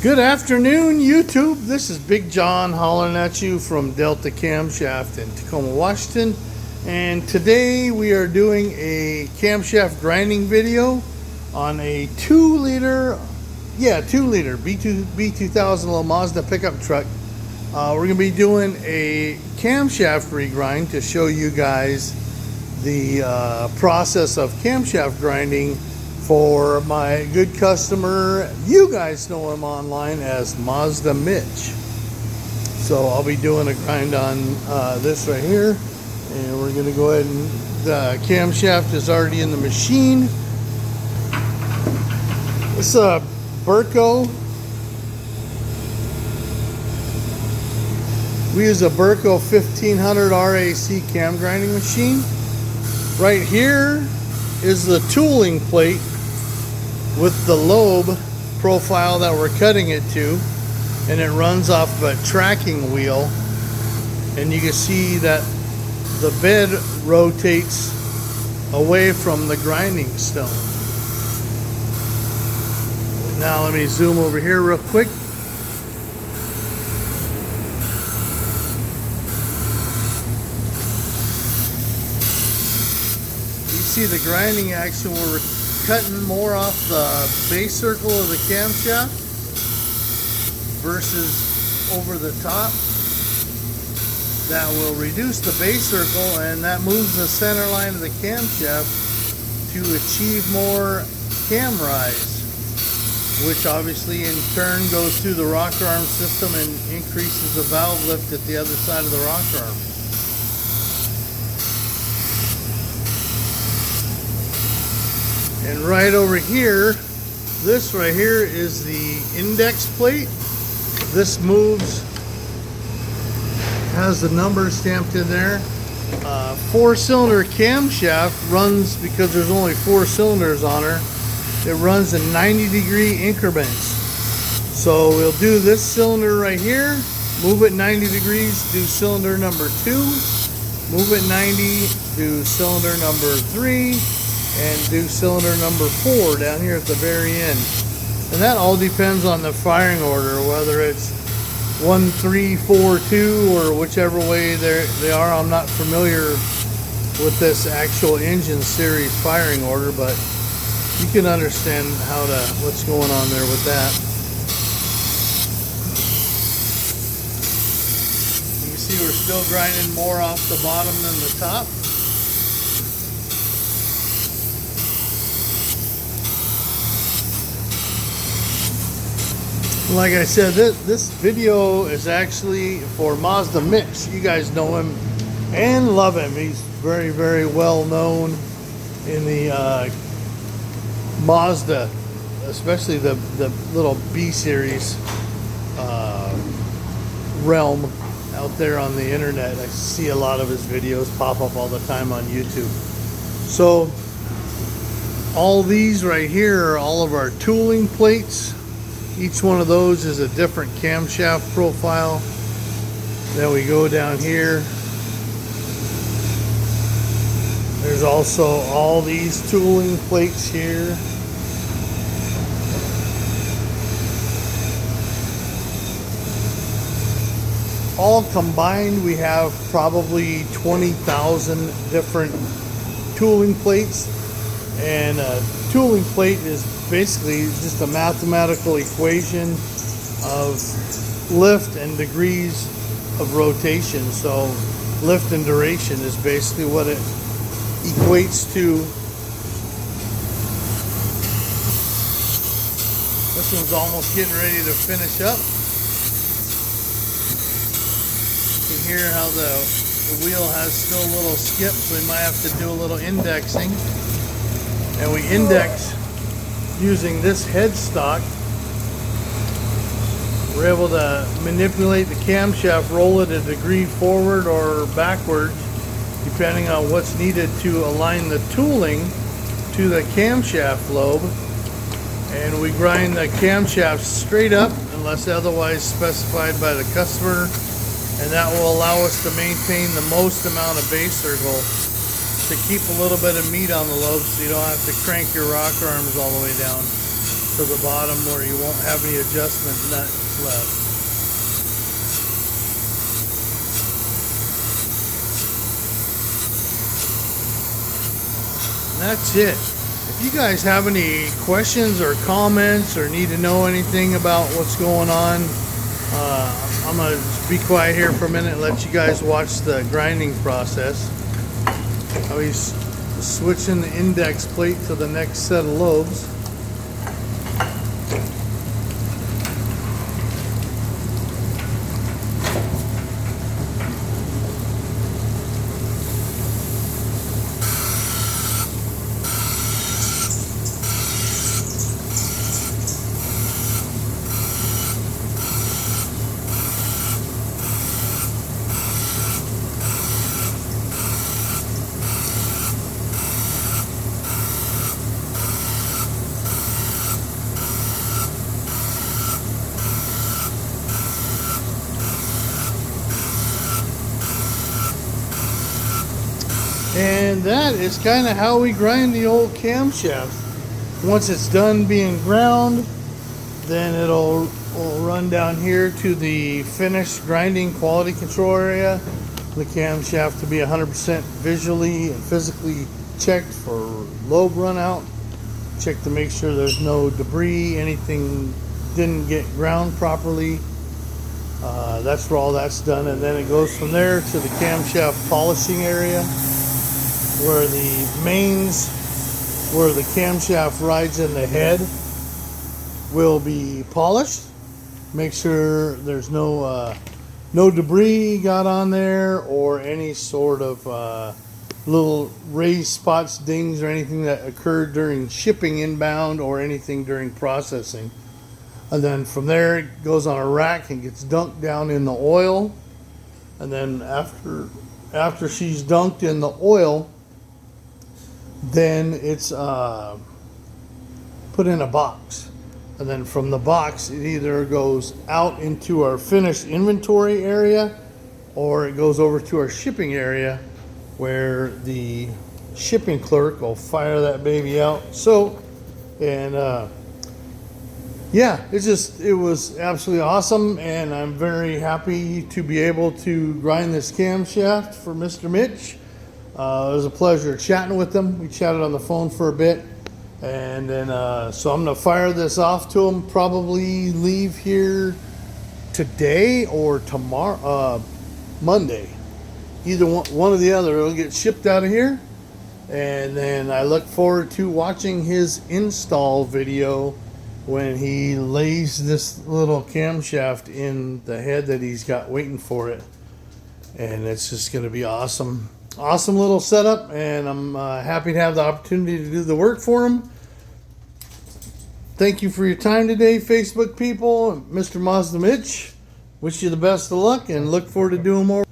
Good afternoon, YouTube. This is Big John hollering at you from Delta Camshaft in Tacoma, Washington. And today we are doing a camshaft grinding video on a 2-liter B2000 little Mazda pickup truck. We're going to be doing a camshaft regrind to show you guys the process of camshaft grinding for my good customer. You guys know him online as MAZDA Mitch. So I'll be doing a grind on this right here, and we're going to go ahead and the camshaft is already in the machine. It's a Burco. We use a Burco 1500 RAC cam grinding machine. Right here is the tooling plate with the lobe profile that we're cutting it to, and it runs off of a tracking wheel, and you can see that the bed rotates away from the grinding stone. Now let me zoom over here real quick. You see the grinding action where we're cutting more off the base circle of the camshaft versus over the top. That will reduce the base circle, and that moves the center line of the camshaft to achieve more cam rise, which obviously in turn goes through the rocker arm system and increases the valve lift at the other side of the rocker arm. And right over here, this right here is the index plate. This moves, has the number stamped in there. 4-cylinder camshaft runs, because there's only 4 cylinders on her, it runs in 90-degree increments. So we'll do this cylinder right here, move it 90 degrees, do cylinder number 2, move it 90, do cylinder number 3, and do cylinder number 4 down here at the very end. And that all depends on the firing order, whether it's 1, 3, 4, 2, or whichever way they are. I'm not familiar with this actual engine series firing order, but you can understand what's going on there with that. You can see we're still grinding more off the bottom than the top. Like I said, this video is actually for Mazda Mitch. You guys know him and love him. He's very, very well known in the Mazda, especially the little B series realm out there on the internet. I see a lot of his videos pop up all the time on YouTube. So all these right here are all of our tooling plates. Each one of those is a different camshaft profile. Then we go down here. There's also all these tooling plates here. All combined, we have probably 20,000 different tooling plates. And a tooling plate is basically just a mathematical equation of lift and degrees of rotation. So lift and duration is basically what it equates to. This one's almost getting ready to finish up. You can hear how the wheel has still a little skip, so we might have to do a little indexing. And we index using this headstock. We're able to manipulate the camshaft, roll it a degree forward or backwards, depending on what's needed to align the tooling to the camshaft lobe. And we grind the camshaft straight up unless otherwise specified by the customer, and that will allow us to maintain the most amount of base circle to keep a little bit of meat on the lobe, so you don't have to crank your rocker arms all the way down. to the bottom where you won't have any adjustment nuts left. And that's it. If you guys have any questions or comments or need to know anything about what's going on, I'm going to just be quiet here for a minute and let you guys watch the grinding process. How he's switching the index plate to the next set of lobes. And that is kind of how we grind the old camshaft. Once it's done being ground, then it'll run down here to the finished grinding quality control area. The camshaft to be 100% visually and physically checked for lobe run out. Check to make sure there's no debris, anything didn't get ground properly. That's where all that's done, and then it goes from there to the camshaft polishing area, where the mains, where the camshaft rides in the head, will be polished. Make sure there's no debris got on there or any sort of little raised spots, dings, or anything that occurred during shipping inbound or anything during processing. And then from there it goes on a rack and gets dunked down in the oil. And then after she's dunked in the oil, then it's put in a box, and then from the box it either goes out into our finished inventory area or it goes over to our shipping area, where the shipping clerk will fire that baby out. So, and yeah, it was absolutely awesome, and I'm very happy to be able to grind this camshaft for Mr. Mitch. It was a pleasure chatting with him. We chatted on the phone for a bit, and then so I'm gonna fire this off to him. Probably leave here today or tomorrow, Monday. Either one or the other. It'll get shipped out of here, and then I look forward to watching his install video when he lays this little camshaft in the head that he's got waiting for it, and it's just gonna be awesome. Awesome little setup, and I'm happy to have the opportunity to do the work for him. Thank you for your time today, Facebook people. Mr. Mazda Mitch, wish you the best of luck and look forward to doing more.